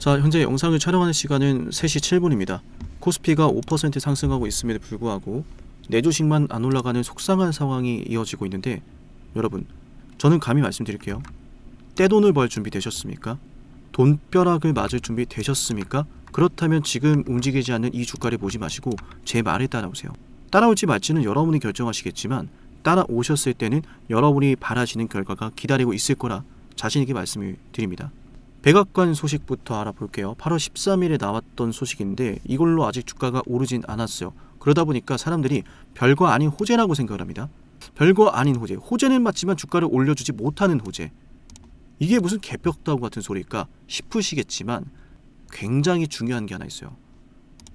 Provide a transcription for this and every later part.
자, 현재 영상을 촬영하는 시간은 3시 7분입니다. 코스피가 5% 상승하고 있음에도 불구하고 내주식만 안 올라가는 속상한 상황이 이어지고 있는데, 여러분, 저는 감히 말씀드릴게요. 떼돈을 벌 준비 되셨습니까? 돈벼락을 맞을 준비 되셨습니까? 그렇다면 지금 움직이지 않는 이 주가를 보지 마시고 제 말에 따라오세요. 따라올지 말지는 여러분이 결정하시겠지만, 따라오셨을 때는 여러분이 바라시는 결과가 기다리고 있을 거라 자신있게 말씀을 드립니다. 백악관 소식부터 알아볼게요. 8월 13일에 나왔던 소식인데 이걸로 아직 주가가 오르진 않았어요. 그러다 보니까 사람들이 별거 아닌 호재라고 생각을 합니다. 별거 아닌 호재. 호재는 맞지만 주가를 올려주지 못하는 호재. 이게 무슨 개벽다구 같은 소리일까 싶으시겠지만 굉장히 중요한 게 하나 있어요.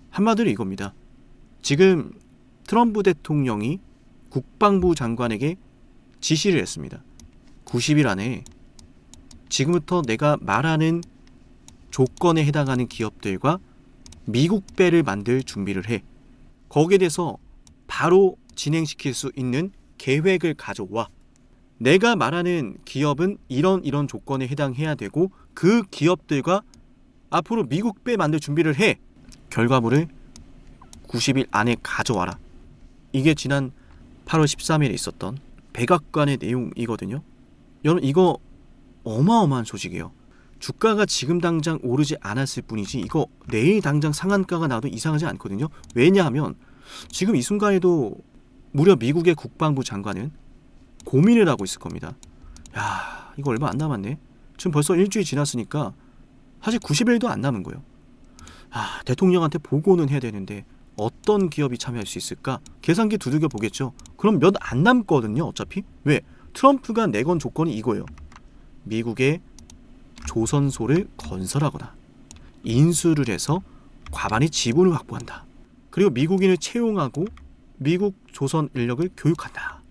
한마디로 이겁니다. 지금 트럼프 대통령이 국방부 장관에게 지시를 했습니다. 90일 안에 지금부터 내가 말하는 조건에 해당하는 기업들과 미국 배를 만들 준비를 해. 거기에 대해서 바로 진행시킬 수 있는 계획을 가져와. 내가 말하는 기업은 이런 조건에 해당해야 되고 그 기업들과 앞으로 미국 배 만들 준비를 해. 결과물을 90일 안에 가져와라. 이게 지난 8월 13일에 있었던 백악관의 내용이거든요. 여러분, 이거 어마어마한 소식이에요. 주가가 지금 당장 오르지 않았을 뿐이지 이거 내일 당장 상한가가 나도 이상하지 않거든요. 왜냐하면 지금 이 순간에도 무려 미국의 국방부 장관은 고민을 하고 있을 겁니다. 야, 이거 얼마 안 남았네. 지금 벌써 일주일 지났으니까 사실 90일도 안 남은 거예요. 대통령한테 보고는 해야 되는데 어떤 기업이 참여할 수 있을까? 계산기 두들겨 보겠죠. 그럼 몇 안 남거든요. 어차피. 왜? 트럼프가 내건 조건이 이거예요. 미국의 조선소를 건설하거나 인수를 해서 과반의 지분을 확보한다. 그리고 미국인을 채용하고 미국 조선 인력을 교육한다.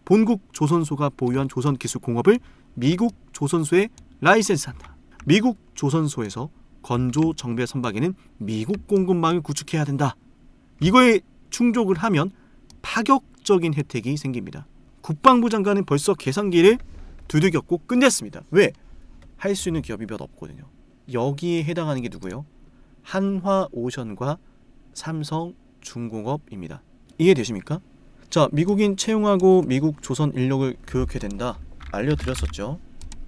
본국 조선소가 보유한 조선기술공업을 미국 조선소에 라이센스한다. 미국 조선소에서 건조 정배 선박에는 미국 공급망을 구축해야 된다. 이거에 충족을 하면 파격적인 혜택이 생깁니다. 국방부 장관은 벌써 계산기를 두들겼고 끝냈습니다. 왜? 할 수 있는 기업이 몇 없거든요. 여기에 해당하는 게 누구예요? 한화오션과 삼성중공업입니다. 이해되십니까? 자, 미국인 채용하고 미국 조선 인력을 교육해야 된다. 알려드렸었죠.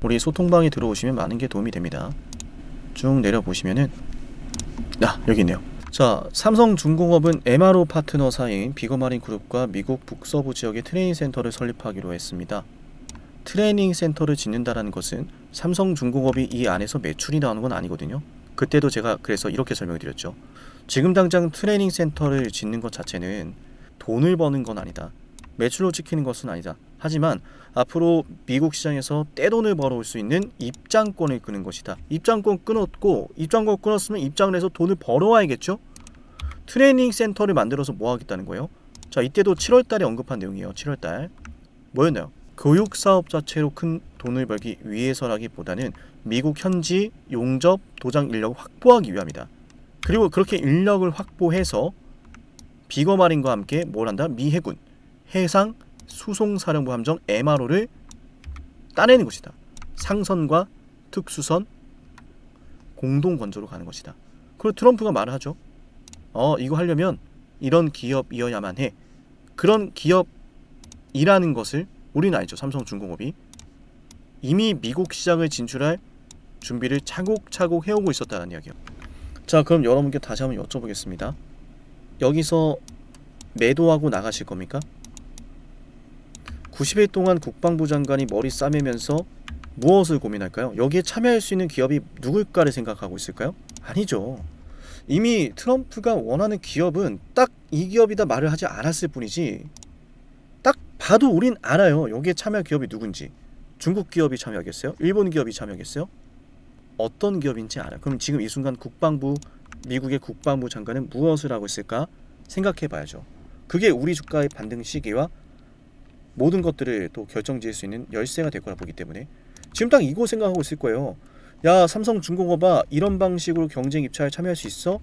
우리 소통방에 들어오시면 많은 게 도움이 됩니다. 쭉 내려보시면은 여기 있네요. 자, 삼성중공업은 MRO 파트너사인 비거마린 그룹과 미국 북서부 지역의 트레이닝 센터를 설립하기로 했습니다. 트레이닝 센터를 짓는다라는 것은 삼성중공업이 이 안에서 매출이 나오는 건 아니거든요. 그때도 제가 그래서 이렇게 설명을 드렸죠. 지금 당장 트레이닝 센터를 짓는 것 자체는 돈을 버는 건 아니다. 매출로 찍히는 것은 아니다. 하지만 앞으로 미국 시장에서 떼돈을 벌어올 수 있는 입장권을 끄는 것이다. 입장권 끊었으면 입장을 해서 돈을 벌어와야겠죠. 트레이닝 센터를 만들어서 뭐 하겠다는 거예요? 자, 이때도 7월달에 언급한 내용이에요. 7월달 뭐였나요? 교육 사업 자체로 큰 돈을 벌기 위해서라기보다는 미국 현지 용접 도장 인력을 확보하기 위함이다. 그리고 그렇게 인력을 확보해서 비거마린과 함께 뭘 한다? 미 해군 해상 수송사령부 함정 MRO를 따내는 것이다. 상선과 특수선 공동 건조로 가는 것이다. 그리고 트럼프가 말을 하죠. 이거 하려면 이런 기업이어야만 해. 그런 기업이라는 것을 우리는 알죠. 삼성중공업이 이미 미국 시장을 진출할 준비를 차곡차곡 해오고 있었다는 이야기예요. 자, 그럼 여러분께 다시 한번 여쭤보겠습니다. 여기서 매도하고 나가실 겁니까? 90일 동안 국방부 장관이 머리 싸매면서 무엇을 고민할까요? 여기에 참여할 수 있는 기업이 누굴까를 생각하고 있을까요? 아니죠. 이미 트럼프가 원하는 기업은 딱 이 기업이다 말을 하지 않았을 뿐이지 딱 봐도 우린 알아요. 여기에 참여할 기업이 누군지. 중국 기업이 참여하겠어요? 일본 기업이 참여하겠어요? 어떤 기업인지 알아요. 그럼 지금 이 순간 미국의 국방부 장관은 무엇을 하고 있을까 생각해 봐야죠. 그게 우리 주가의 반등 시기와 모든 것들을 또 결정지을 수 있는 열쇠가 될 거라 보기 때문에 지금 딱 이거 생각하고 있을 거예요. 야, 삼성중공업아, 이런 방식으로 경쟁 입찰에 참여할 수 있어?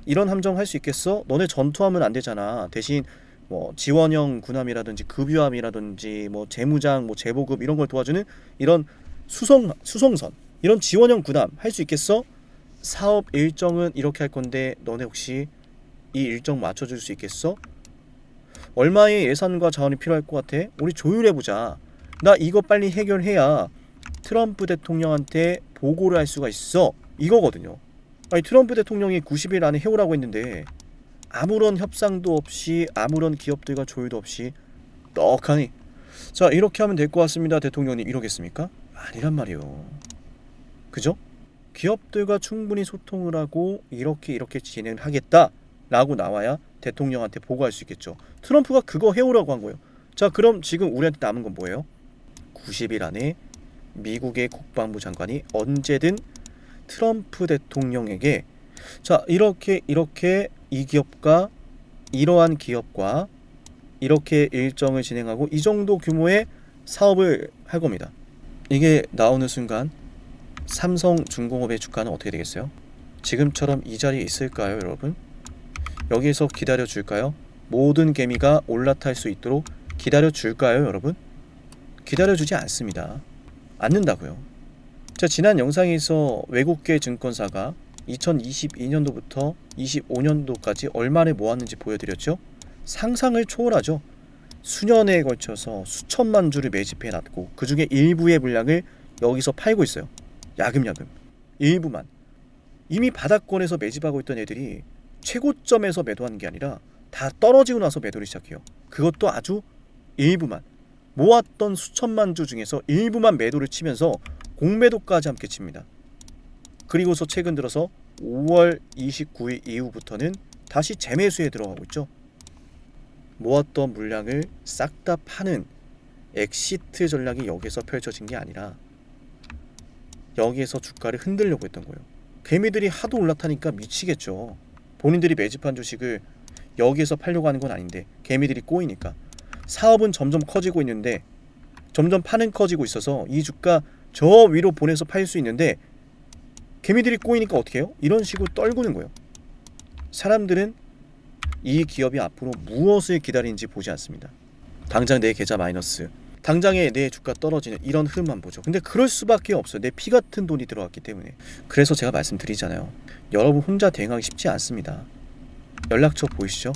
이런 함정 할 수 있겠어? 너네 전투하면 안 되잖아. 대신 뭐 지원형 군함이라든지 급유함이라든지 뭐 재무장, 뭐 재보급 이런 걸 도와주는 이런 수송선, 이런 지원형 군함 할 수 있겠어? 사업 일정은 이렇게 할 건데 너네 혹시 이 일정 맞춰줄 수 있겠어? 얼마의 예산과 자원이 필요할 것 같아? 우리 조율해보자. 나 이거 빨리 해결해야 트럼프 대통령한테 보고를 할 수가 있어. 이거거든요. 아니 트럼프 대통령이 90일 안에 해오라고 했는데 아무런 협상도 없이 아무런 기업들과 조율도 없이 떡하니 자 이렇게 하면 될 것 같습니다 대통령님 이러겠습니까? 아니란 말이에요. 그죠? 기업들과 충분히 소통을 하고 이렇게 진행을 하겠다 라고 나와야 대통령한테 보고할 수 있겠죠. 트럼프가 그거 해오라고 한 거예요. 자 그럼 지금 우리한테 남은 건 뭐예요? 90일 안에 미국의 국방부 장관이 언제든 트럼프 대통령에게 자 이렇게 이 기업과 이러한 기업과 이렇게 일정을 진행하고 이 정도 규모의 사업을 할 겁니다. 이게 나오는 순간 삼성중공업의 주가는 어떻게 되겠어요? 지금처럼 이 자리에 있을까요 여러분? 여기에서 기다려 줄까요? 모든 개미가 올라탈 수 있도록 기다려 줄까요 여러분? 기다려 주지 않습니다. 않는다고요. 자 지난 영상에서 외국계 증권사가 2022년도부터 25년도까지 얼마를 모았는지 보여드렸죠? 상상을 초월하죠. 수년에 걸쳐서 수천만 주를 매집해 놨고 그 중에 일부의 물량을 여기서 팔고 있어요. 야금야금. 일부만. 이미 바닥권에서 매집하고 있던 애들이 최고점에서 매도하는 게 아니라 다 떨어지고 나서 매도를 시작해요. 그것도 아주 일부만. 모았던 수천만 주 중에서 일부만 매도를 치면서 공매도까지 함께 칩니다. 그리고서 최근 들어서 5월 29일 이후부터는 다시 재매수에 들어가고 있죠. 모았던 물량을 싹 다 파는 엑시트 전략이 여기서 펼쳐진 게 아니라 여기에서 주가를 흔들려고 했던 거예요. 개미들이 하도 올라타니까 미치겠죠. 본인들이 매집한 주식을 여기에서 팔려고 하는 건 아닌데 개미들이 꼬이니까 사업은 점점 커지고 있는데 점점 파는 커지고 있어서 이 주가 저 위로 보내서 팔 수 있는데 개미들이 꼬이니까 어떻게 해요? 이런 식으로 떨구는 거예요. 사람들은 이 기업이 앞으로 무엇을 기다리는지 보지 않습니다. 당장 내 계좌 마이너스, 당장에 내 주가 떨어지는 이런 흐름만 보죠. 근데 그럴 수밖에 없어요. 내 피 같은 돈이 들어갔기 때문에. 그래서 제가 말씀드리잖아요. 여러분 혼자 대응하기 쉽지 않습니다. 연락처 보이시죠?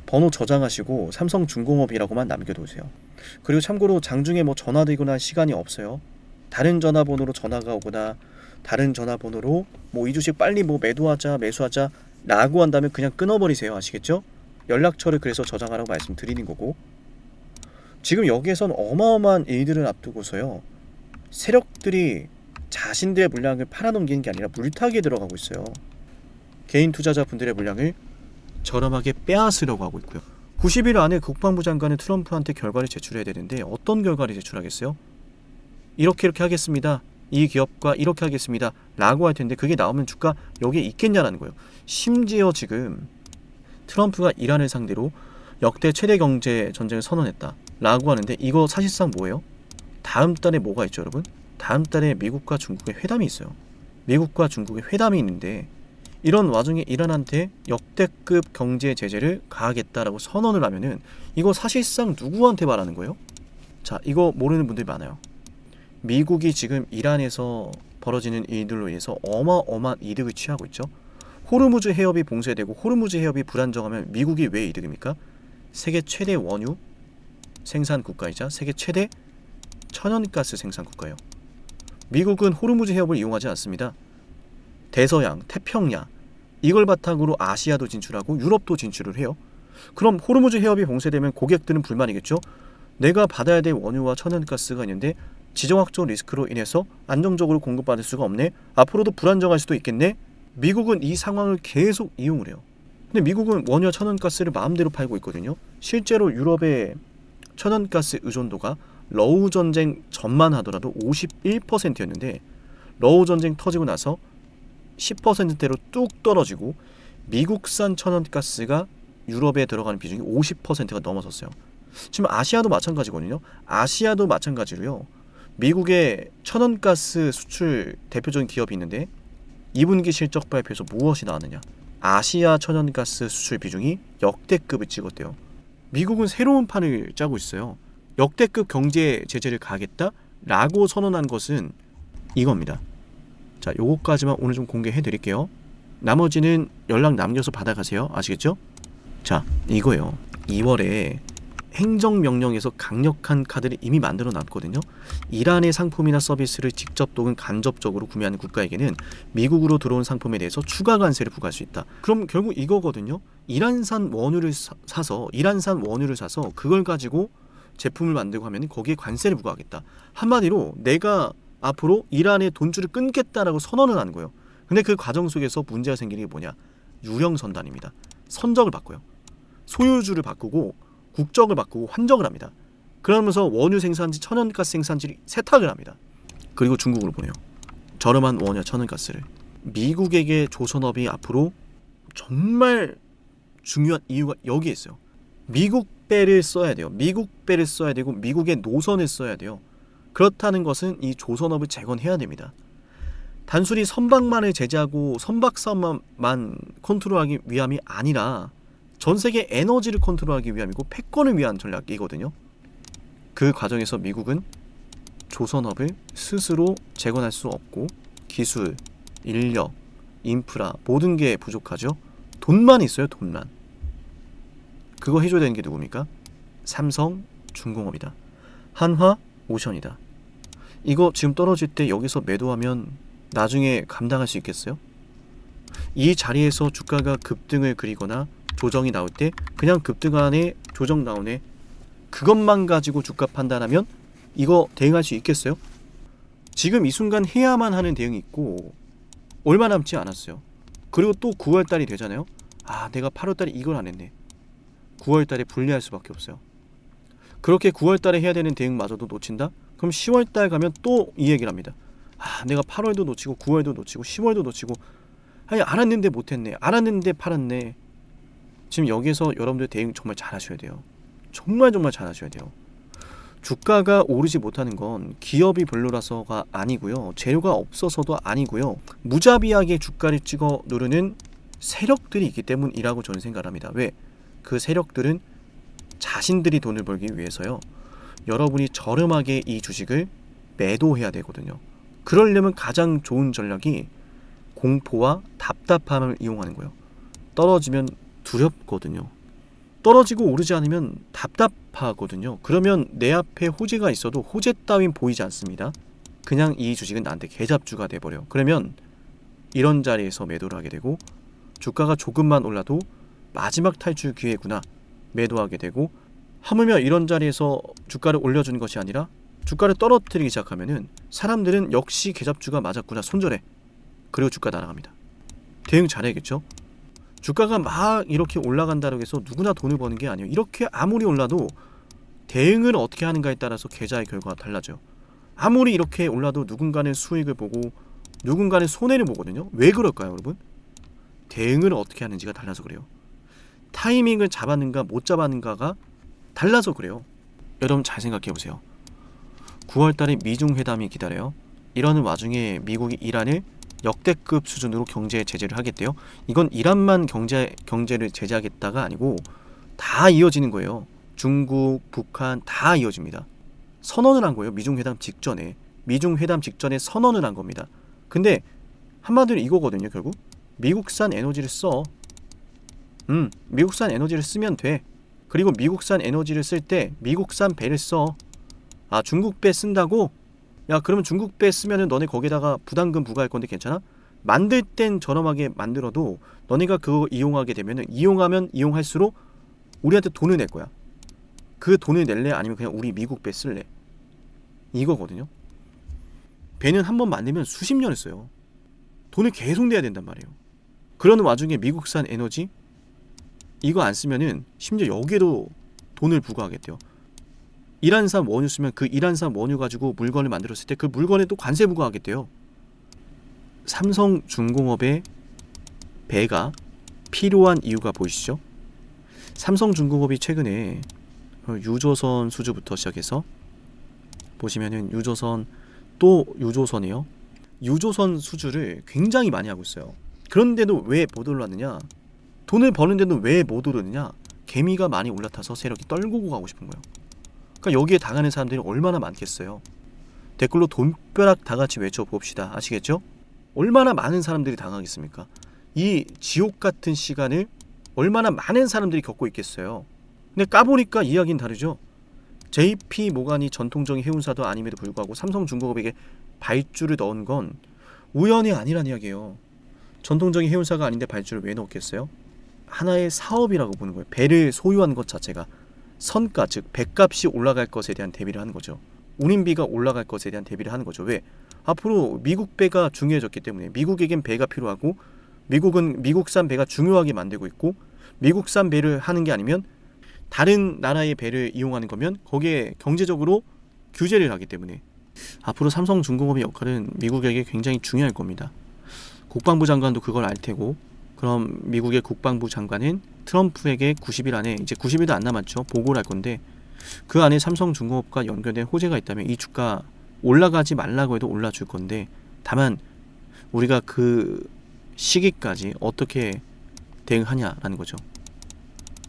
번호 저장하시고 삼성중공업이라고만 남겨두세요. 그리고 참고로 장중에 뭐 전화드리거나 시간이 없어요. 다른 전화번호로 전화가 오거나 다른 전화번호로 뭐 이 주식 빨리 뭐 매도하자 매수하자 라고 한다면 그냥 끊어버리세요. 아시겠죠? 연락처를 그래서 저장하라고 말씀드리는 거고 지금 여기에선 어마어마한 일들을 앞두고서요 세력들이 자신들의 물량을 팔아넘기는 게 아니라 물타기에 들어가고 있어요. 개인 투자자분들의 물량을 저렴하게 빼앗으려고 하고 있고요. 90일 안에 국방부 장관은 트럼프한테 결과를 제출해야 되는데 어떤 결과를 제출하겠어요? 이렇게 하겠습니다. 이 기업과 이렇게 하겠습니다. 라고 할 텐데 그게 나오면 주가 여기에 있겠냐라는 거예요. 심지어 지금 트럼프가 이란을 상대로 역대 최대 경제 전쟁을 선언했다. 라고 하는데 이거 사실상 뭐예요? 다음 달에 뭐가 있죠 여러분? 다음 달에 미국과 중국의 회담이 있어요. 미국과 중국의 회담이 있는데 이런 와중에 이란한테 역대급 경제 제재를 가하겠다라고 선언을 하면은 이거 사실상 누구한테 말하는 거예요? 자 이거 모르는 분들이 많아요. 미국이 지금 이란에서 벌어지는 일들로 인해서 어마어마한 이득을 취하고 있죠. 호르무즈 해협이 봉쇄되고 호르무즈 해협이 불안정하면 미국이 왜 이득입니까? 세계 최대 원유 생산 국가이자 세계 최대 천연가스 생산 국가예요. 미국은 호르무즈 해협을 이용하지 않습니다. 대서양, 태평양 이걸 바탕으로 아시아도 진출하고 유럽도 진출을 해요. 그럼 호르무즈 해협이 봉쇄되면 고객들은 불만이겠죠. 내가 받아야 될 원유와 천연가스가 있는데 지정학적 리스크로 인해서 안정적으로 공급받을 수가 없네. 앞으로도 불안정할 수도 있겠네. 미국은 이 상황을 계속 이용을 해요. 근데 미국은 원유와 천연가스를 마음대로 팔고 있거든요. 실제로 유럽의 천연가스 의존도가 러우 전쟁 전만 하더라도 51%였는데 러우 전쟁 터지고 나서 10%대로 뚝 떨어지고 미국산 천연가스가 유럽에 들어가는 비중이 50%가 넘어섰어요. 지금 아시아도 마찬가지거든요. 아시아도 마찬가지로요. 미국의 천연가스 수출 대표적인 기업이 있는데 2분기 실적 발표에서 무엇이 나왔느냐? 아시아 천연가스 수출 비중이 역대급을 찍었대요. 미국은 새로운 판을 짜고 있어요. 역대급 경제 제재를 가하겠다라고 선언한 것은 이겁니다. 자, 요거까지만 오늘 좀 공개해 드릴게요. 나머지는 연락 남겨서 받아가세요. 아시겠죠? 자, 이거예요. 2월에 행정명령에서 강력한 카드를 이미 만들어 놨거든요. 이란의 상품이나 서비스를 직접 또는 간접적으로 구매하는 국가에게는 미국으로 들어온 상품에 대해서 추가 관세를 부과할 수 있다. 그럼 결국 이거거든요. 이란산 원유를 사서 그걸 가지고 제품을 만들고 하면 거기에 관세를 부과하겠다. 한마디로 내가 앞으로 이란의 돈줄을 끊겠다라고 선언을 하는 거예요. 근데 그 과정 속에서 문제가 생기는 게 뭐냐? 유령 선단입니다. 선적을 바꿔요. 소유주를 바꾸고 국적을 바꾸고 환적을 합니다. 그러면서 원유 생산지, 천연가스 생산지를 세탁을 합니다. 그리고 중국으로 보내요. 저렴한 원유와 천연가스를. 미국에게 조선업이 앞으로 정말 중요한 이유가 여기에 있어요. 미국 배를 써야 돼요. 미국 배를 써야 되고 미국의 노선을 써야 돼요. 그렇다는 것은 이 조선업을 재건해야 됩니다. 단순히 선박만을 제재하고 선박 사업만 컨트롤하기 위함이 아니라 전 세계 에너지를 컨트롤하기 위함이고 패권을 위한 전략이거든요. 그 과정에서 미국은 조선업을 스스로 재건할 수 없고 기술, 인력, 인프라 모든 게 부족하죠. 돈만 있어요. 돈만. 그거 해줘야 되는 게 누굽니까? 삼성, 중공업이다. 한화, 오션이다. 이거 지금 떨어질 때 여기서 매도하면 나중에 감당할 수 있겠어요? 이 자리에서 주가가 급등을 그리거나 조정이 나올 때 그냥 급등하네, 조정 나오네, 그것만 가지고 주가 판단하면 이거 대응할 수 있겠어요? 지금 이 순간 해야만 하는 대응이 있고 얼마 남지 않았어요. 그리고 또 9월달이 되잖아요. 아, 내가 8월달에 이걸 안 했네. 9월달에 분리할 수밖에 없어요. 그렇게 9월달에 해야 되는 대응마저도 놓친다? 그럼 10월달 가면 또 이 얘기를 합니다. 아, 내가 8월도 놓치고 9월도 놓치고 10월도 놓치고, 아니 알았는데 못했네, 알았는데 팔았네. 지금 여기에서 여러분들 대응 정말 잘하셔야 돼요. 정말 잘하셔야 돼요. 주가가 오르지 못하는 건 기업이 별로라서가 아니고요, 재료가 없어서도 아니고요, 무자비하게 주가를 찍어 누르는 세력들이 있기 때문이라고 저는 생각합니다. 왜? 그 세력들은 자신들이 돈을 벌기 위해서요, 여러분이 저렴하게 이 주식을 매도해야 되거든요. 그러려면 가장 좋은 전략이 공포와 답답함을 이용하는 거예요. 떨어지면 두렵거든요. 떨어지고 오르지 않으면 답답하거든요. 그러면 내 앞에 호재가 있어도 호재 따윈 보이지 않습니다. 그냥 이 주식은 나한테 개잡주가 돼버려. 그러면 이런 자리에서 매도를 하게 되고, 주가가 조금만 올라도 마지막 탈출 기회구나 매도하게 되고, 하물며 이런 자리에서 주가를 올려주는 것이 아니라 주가를 떨어뜨리기 시작하면은 사람들은 역시 개잡주가 맞았구나 손절해. 그리고 주가 날아갑니다. 대응 잘해야겠죠? 주가가 막 이렇게 올라간다고 해서 누구나 돈을 버는 게 아니에요. 이렇게 아무리 올라도 대응을 어떻게 하는가에 따라서 계좌의 결과가 달라져요. 아무리 이렇게 올라도 누군가는 수익을 보고 누군가는 손해를 보거든요. 왜 그럴까요, 여러분? 대응을 어떻게 하는지가 달라서 그래요. 타이밍을 잡았는가 못 잡았는가가 달라서 그래요. 여러분 잘 생각해 보세요. 9월달에 미중 회담이 기다려요. 이러는 와중에 미국이 이란을 역대급 수준으로 경제 제재를 하겠대요. 이건 이란만 경제를 제재하겠다가 아니고 다 이어지는 거예요. 중국, 북한 다 이어집니다. 선언을 한 거예요. 미중 회담 직전에 선언을 한 겁니다. 근데 한마디로 이거거든요. 결국 미국산 에너지를 써. 미국산 에너지를 쓰면 돼. 그리고 미국산 에너지를 쓸 때 미국산 배를 써. 아, 중국 배 쓴다고? 야, 그러면 중국 배 쓰면은 너네 거기다가 부담금 부과할 건데 괜찮아? 만들 땐 저렴하게 만들어도 너네가 그거 이용하게 되면은 이용하면 이용할수록 우리한테 돈을 낼 거야. 그 돈을 낼래? 아니면 그냥 우리 미국 배 쓸래? 이거거든요. 배는 한 번 만들면 수십 년을 써요. 돈을 계속 내야 된단 말이에요. 그러는 와중에 미국산 에너지 이거 안 쓰면은 심지어 여기에도 돈을 부과하겠대요. 이란산 원유 쓰면 그 이란산 원유 가지고 물건을 만들었을 때 그 물건에 또 관세 부과하겠대요. 삼성중공업의 배가 필요한 이유가 보이시죠? 삼성중공업이 최근에 유조선 수주부터 시작해서 보시면은 유조선 또 유조선이요. 유조선 수주를 굉장히 많이 하고 있어요. 그런데도 왜 못 올랐느냐? 돈을 버는데도 왜 못 오르느냐? 개미가 많이 올라타서 세력이 떨구고 가고 싶은 거예요. 그러니까 여기에 당하는 사람들이 얼마나 많겠어요. 댓글로 돈벼락 다 같이 외쳐봅시다. 아시겠죠? 얼마나 많은 사람들이 당하겠습니까? 이 지옥 같은 시간을 얼마나 많은 사람들이 겪고 있겠어요. 근데 까보니까 이야기는 다르죠. JP 모간이 전통적인 해운사도 아님에도 불구하고 삼성중공업에게 발주를 넣은 건 우연이 아니란 이야기예요. 전통적인 해운사가 아닌데 발주를 왜 넣었겠어요? 하나의 사업이라고 보는 거예요. 배를 소유한 것 자체가 선가, 즉 배값이 올라갈 것에 대한 대비를 하는 거죠. 운임비가 올라갈 것에 대한 대비를 하는 거죠. 왜? 앞으로 미국 배가 중요해졌기 때문에 미국에겐 배가 필요하고 미국은 미국산 배가 중요하게 만들고 있고 미국산 배를 하는 게 아니면 다른 나라의 배를 이용하는 거면 거기에 경제적으로 규제를 하기 때문에 앞으로 삼성중공업의 역할은 미국에게 굉장히 중요할 겁니다. 국방부 장관도 그걸 알 테고 그럼 미국의 국방부 장관은 트럼프에게 90일 안에 이제 90일도 안 남았죠. 보고를 할 건데 그 안에 삼성중공업과 연결된 호재가 있다면 이 주가 올라가지 말라고 해도 올라줄 건데 다만 우리가 그 시기까지 어떻게 대응하냐라는 거죠.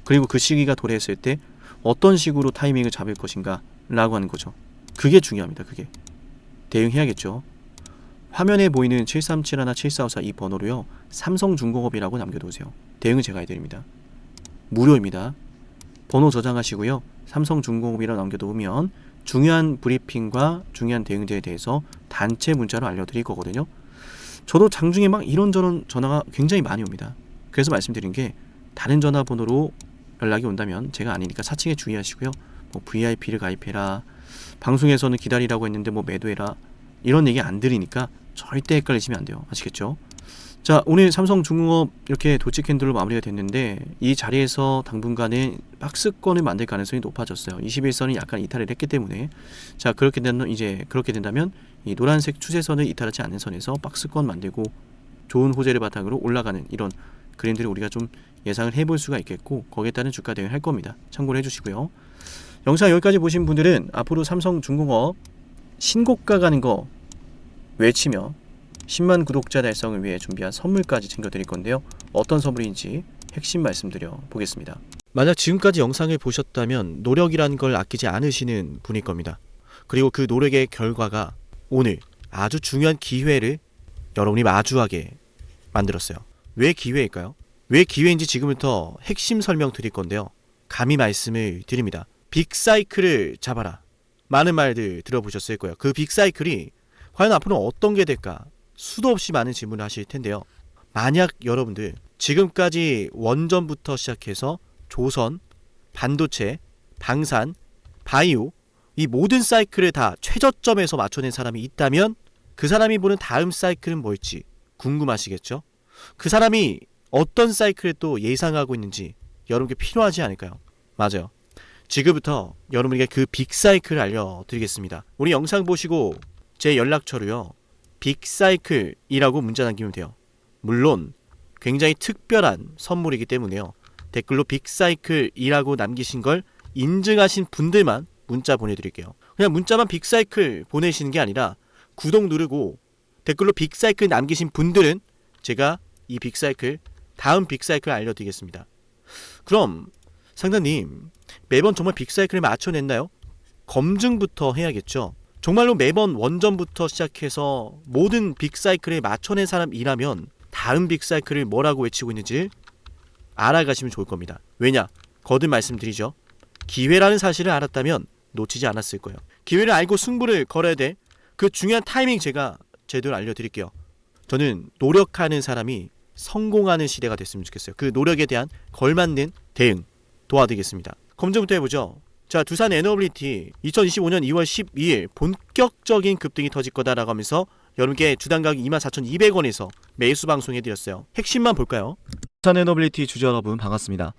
그리고 그 시기가 도래했을 때 어떤 식으로 타이밍을 잡을 것인가 라고 하는 거죠. 그게 중요합니다. 그게 대응해야겠죠. 화면에 보이는 7371, 7454 이 번호로요 삼성중공업이라고 남겨두세요. 대응은 제가 해드립니다. 무료입니다. 번호 저장하시고요 삼성중공업이라고 남겨두면 중요한 브리핑과 중요한 대응들에 대해서 단체 문자로 알려드릴 거거든요. 저도 장중에 막 이런저런 전화가 굉장히 많이 옵니다. 그래서 말씀드린 게 다른 전화번호로 연락이 온다면 제가 아니니까 사칭에 주의하시고요. 뭐 VIP를 가입해라, 방송에서는 기다리라고 했는데 뭐 매도해라 이런 얘기 안 드리니까 절대 헷갈리시면 안 돼요. 아시겠죠? 자, 오늘 삼성중공업 이렇게 도치 캔들로 마무리가 됐는데 이 자리에서 당분간은 박스권을 만들 가능성이 높아졌어요. 21선이 약간 이탈을 했기 때문에 자 그렇게 된다면 이 노란색 추세선을 이탈하지 않는 선에서 박스권 만들고 좋은 호재를 바탕으로 올라가는 이런 그림들을 우리가 좀 예상을 해볼 수가 있겠고 거기에 따른 주가 대응을 할 겁니다. 참고를 해주시고요. 영상 여기까지 보신 분들은 앞으로 삼성중공업 신고가 가는 거 외치며 10만 구독자 달성을 위해 준비한 선물까지 챙겨드릴 건데요. 어떤 선물인지 핵심 말씀드려 보겠습니다. 만약 지금까지 영상을 보셨다면 노력이라는 걸 아끼지 않으시는 분일 겁니다. 그리고 그 노력의 결과가 오늘 아주 중요한 기회를 여러분이 마주하게 만들었어요. 왜 기회일까요? 왜 기회인지 지금부터 핵심 설명 드릴 건데요. 감히 말씀을 드립니다. 빅사이클을 잡아라. 많은 말들 들어보셨을 거예요. 그 빅사이클이 과연 앞으로 어떤 게 될까? 수도 없이 많은 질문을 하실 텐데요. 만약 여러분들 지금까지 원전부터 시작해서 조선, 반도체, 방산, 바이오 이 모든 사이클을 다 최저점에서 맞춰낸 사람이 있다면 그 사람이 보는 다음 사이클은 뭘지 궁금하시겠죠? 그 사람이 어떤 사이클을 또 예상하고 있는지 여러분께 필요하지 않을까요? 맞아요. 지금부터 여러분에게 그 빅사이클을 알려드리겠습니다. 우리 영상 보시고 제 연락처로요. 빅사이클이라고 문자 남기면 돼요. 물론 굉장히 특별한 선물이기 때문에요. 댓글로 빅사이클이라고 남기신 걸 인증하신 분들만 문자 보내드릴게요. 그냥 문자만 빅사이클 보내시는 게 아니라 구독 누르고 댓글로 빅사이클 남기신 분들은 제가 이 빅사이클 다음 빅사이클 알려드리겠습니다. 그럼 상담님 매번 정말 빅사이클을 맞춰냈나요? 검증부터 해야겠죠. 정말로 매번 원전부터 시작해서 모든 빅사이클에 맞춰낸 사람이라면 다음 빅사이클을 뭐라고 외치고 있는지 알아가시면 좋을 겁니다. 왜냐? 거듭 말씀드리죠. 기회라는 사실을 알았다면 놓치지 않았을 거예요. 기회를 알고 승부를 걸어야 돼. 그 중요한 타이밍 제가 제대로 알려드릴게요. 저는 노력하는 사람이 성공하는 시대가 됐으면 좋겠어요. 그 노력에 대한 걸맞는 대응 도와드리겠습니다. 검증부터 해보죠. 자, 두산 에너빌리티 2025년 2월 12일 본격적인 급등이 터질 거다라고 하면서 여러분께 주당 가격 24,200원에서 매수 방송해드렸어요. 핵심만 볼까요? 두산 에너빌리티 주주 여러분 반갑습니다.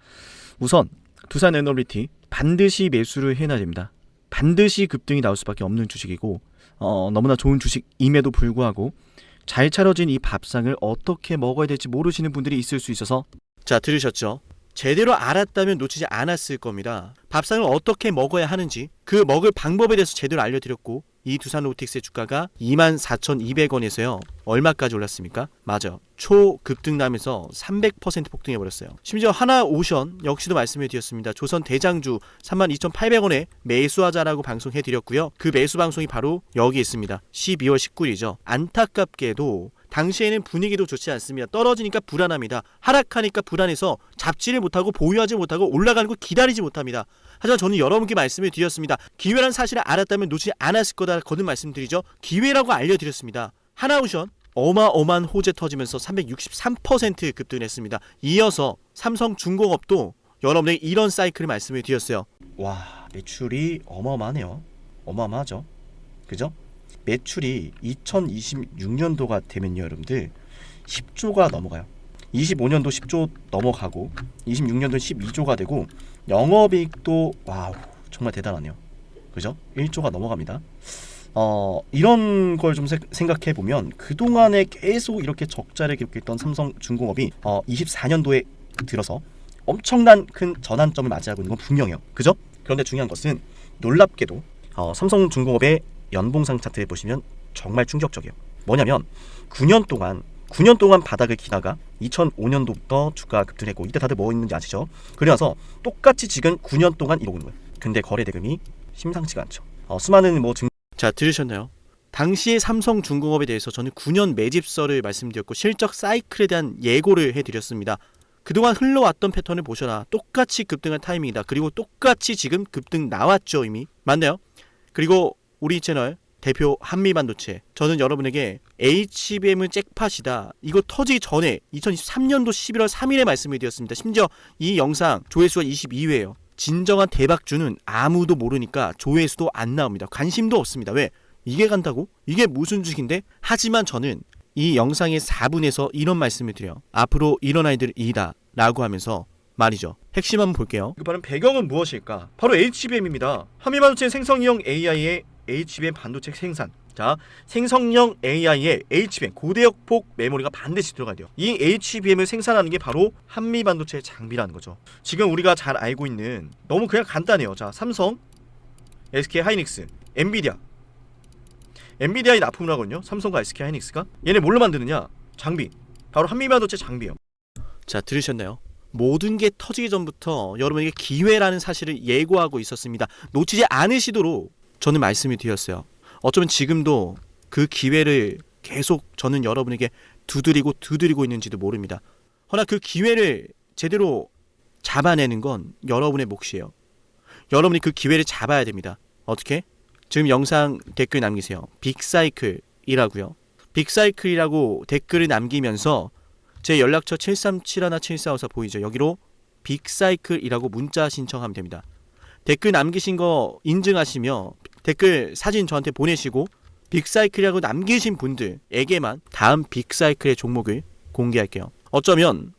우선 두산 에너빌리티 반드시 매수를 해놔야 됩니다. 반드시 급등이 나올 수밖에 없는 주식이고 너무나 좋은 주식임에도 불구하고 잘 차려진 이 밥상을 어떻게 먹어야 될지 모르시는 분들이 있을 수 있어서 자, 들으셨죠? 제대로 알았다면 놓치지 않았을 겁니다. 밥상을 어떻게 먹어야 하는지 그 먹을 방법에 대해서 제대로 알려드렸고 이 두산 로보틱스의 주가가 24,200원에서요 얼마까지 올랐습니까? 맞아, 초급등 나면서 300% 폭등해버렸어요. 심지어 하나오션 역시도 말씀을 드렸습니다. 조선 대장주 32,800원에 매수하자라고 방송해드렸고요. 그 매수 방송이 바로 여기 있습니다. 12월 19일이죠. 안타깝게도 당시에는 분위기도 좋지 않습니다. 떨어지니까 불안합니다. 하락하니까 불안해서 잡지를 못하고 보유하지 못하고 올라가는 거 기다리지 못합니다. 하지만 저는 여러분께 말씀을 드렸습니다. 기회라는 사실을 알았다면 놓치지 않았을 거다 거듭 말씀드리죠. 기회라고 알려드렸습니다. 하나오션 어마어마한 호재 터지면서 363% 급등했습니다. 이어서 삼성중공업도 여러분에게 이런 사이클을 말씀을 드렸어요. 와, 매출이 어마어마하네요. 어마어마하죠. 그죠? 매출이 2026년도가 되면요, 여러분들 10조가 넘어가요. 25년도 10조 넘어가고 26년도 12조가 되고 영업이익도 와우 정말 대단하네요. 그죠? 1조가 넘어갑니다. 이런 걸 좀 생각해 보면 그동안에 계속 이렇게 적자를 기록했던 삼성중공업이 24년도에 들어서 엄청난 큰 전환점을 맞이하고 있는 건 분명해요. 그죠? 그런데 중요한 것은 놀랍게도 삼성중공업의 연봉상 차트에 보시면 정말 충격적이에요. 뭐냐면 9년 동안 바닥을 기다가 2005년도부터 주가가 급등했고 이때 다들 뭐 있는지 아시죠? 그래서 똑같이 지금 9년 동안 이러고 있는 거예요. 근데 거래 대금이 심상치가 않죠. 수많은 자, 들으셨나요? 당시의 삼성중공업에 대해서 저는 9년 매집설을 말씀드렸고 실적 사이클에 대한 예고를 해드렸습니다. 그동안 흘러왔던 패턴을 보셔라. 똑같이 급등한 타이밍이다. 그리고 똑같이 지금 급등 나왔죠, 이미. 맞나요? 그리고 우리 채널 대표 한미반도체, 저는 여러분에게 HBM은 잭팟이다. 이거 터지기 전에 2023년도 11월 3일에 말씀을 드렸습니다. 심지어 이 영상 조회수가 22회예요. 진정한 대박주는 아무도 모르니까 조회수도 안 나옵니다. 관심도 없습니다. 왜? 이게 간다고? 이게 무슨 주식인데? 하지만 저는 이 영상의 4분에서 이런 말씀을 드려요. 앞으로 이런 아이들 이다 라고 하면서 말이죠. 핵심 한번 볼게요. 그 바로 배경은 무엇일까? 바로 HBM입니다. 한미반도체 생성형 AI의 HBM 반도체 생산. 자, 생성형 AI의 HBM 고대역폭 메모리가 반드시 들어가야 돼요. 이 HBM을 생산하는 게 바로 한미반도체 장비라는 거죠. 지금 우리가 잘 알고 있는 너무 그냥 간단해요. 자, 삼성, SK하이닉스, 엔비디아의 납품을 하거든요. 삼성과 SK하이닉스가. 얘네 뭘로 만드느냐? 장비. 바로 한미반도체 장비예요. 자, 들으셨나요? 모든 게 터지기 전부터 여러분에게 기회라는 사실을 예고하고 있었습니다. 놓치지 않으시도록 저는 말씀을 드렸어요. 어쩌면 지금도 그 기회를 계속 저는 여러분에게 두드리고 있는지도 모릅니다. 허나 그 기회를 제대로 잡아내는 건 여러분의 몫이에요. 여러분이 그 기회를 잡아야 됩니다. 어떻게? 지금 영상 댓글 남기세요. 빅사이클이라고요. 빅사이클이라고 댓글을 남기면서 제 연락처 7371454 보이죠? 여기로 빅사이클이라고 문자 신청하면 됩니다. 댓글 남기신 거 인증하시며 댓글 사진 저한테 보내시고 빅사이클이라고 남기신 분들에게만 다음 빅사이클의 종목을 공개할게요. 어쩌면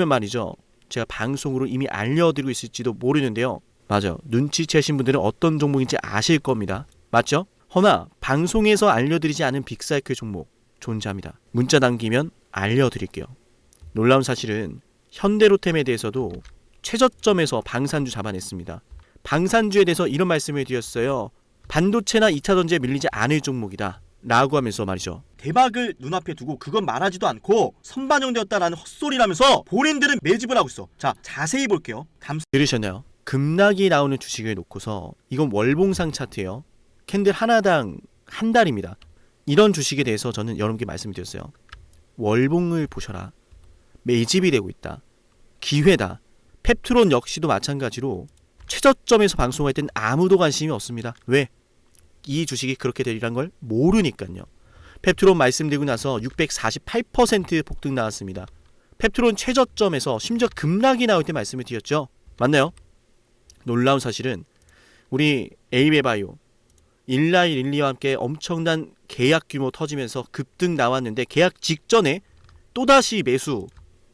말이죠. 제가 방송으로 이미 알려드리고 있을지도 모르는데요. 맞아요. 눈치채신 분들은 어떤 종목인지 아실 겁니다. 맞죠? 허나 방송에서 알려드리지 않은 빅사이클 종목 존재합니다. 문자 남기면 알려드릴게요. 놀라운 사실은 현대로템에 대해서도 최저점에서 방산주 잡아냈습니다. 방산주에 대해서 이런 말씀을 드렸어요. 반도체나 2차전지에 밀리지 않을 종목이다 라고 하면서 말이죠. 대박을 눈앞에 두고 그건 말하지도 않고 선반영되었다라는 헛소리라면서 본인들은 매집을 하고 있어. 자, 자세히 볼게요. 들으셨나요? 급락이 나오는 주식을 놓고서 이건 월봉상 차트예요. 캔들 하나당 한 달입니다. 이런 주식에 대해서 저는 여러분께 말씀드렸어요. 월봉을 보셔라. 매집이 되고 있다. 기회다. 펩트론 역시도 마찬가지로 최저점에서 방송할 땐 아무도 관심이 없습니다. 왜? 이 주식이 그렇게 되리란 걸 모르니까요. 펩트론 말씀드리고 나서 648% 폭등 나왔습니다. 펩트론 최저점에서 심지어 급락이 나올 때 말씀을 드렸죠. 맞나요? 놀라운 사실은 우리 에이베바이오, 일라이 릴리와 함께 엄청난 계약 규모 터지면서 급등 나왔는데 계약 직전에 또다시 매수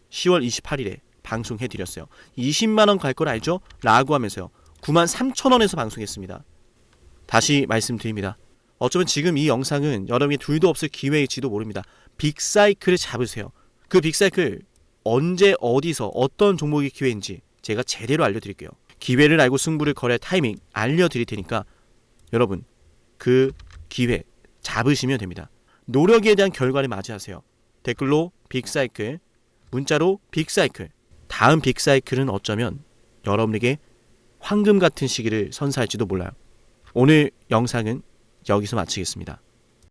10월 28일에 방송해드렸어요. 20만원 갈 걸 알죠? 라고 하면서요. 93,000원에서 방송했습니다. 다시 말씀드립니다. 어쩌면 지금 이 영상은 여러분이 둘도 없을 기회일지도 모릅니다. 빅사이클을 잡으세요. 그 빅사이클 언제 어디서 어떤 종목이 기회인지 제가 제대로 알려드릴게요. 기회를 알고 승부를 걸어야 타이밍 알려드릴 테니까 여러분 그 기회 잡으시면 됩니다. 노력에 대한 결과를 맞이하세요. 댓글로 빅사이클, 문자로 빅사이클. 다음 빅사이클은 어쩌면 여러분에게 황금 같은 시기를 선사할지도 몰라요. 오늘 영상은 여기서 마치겠습니다.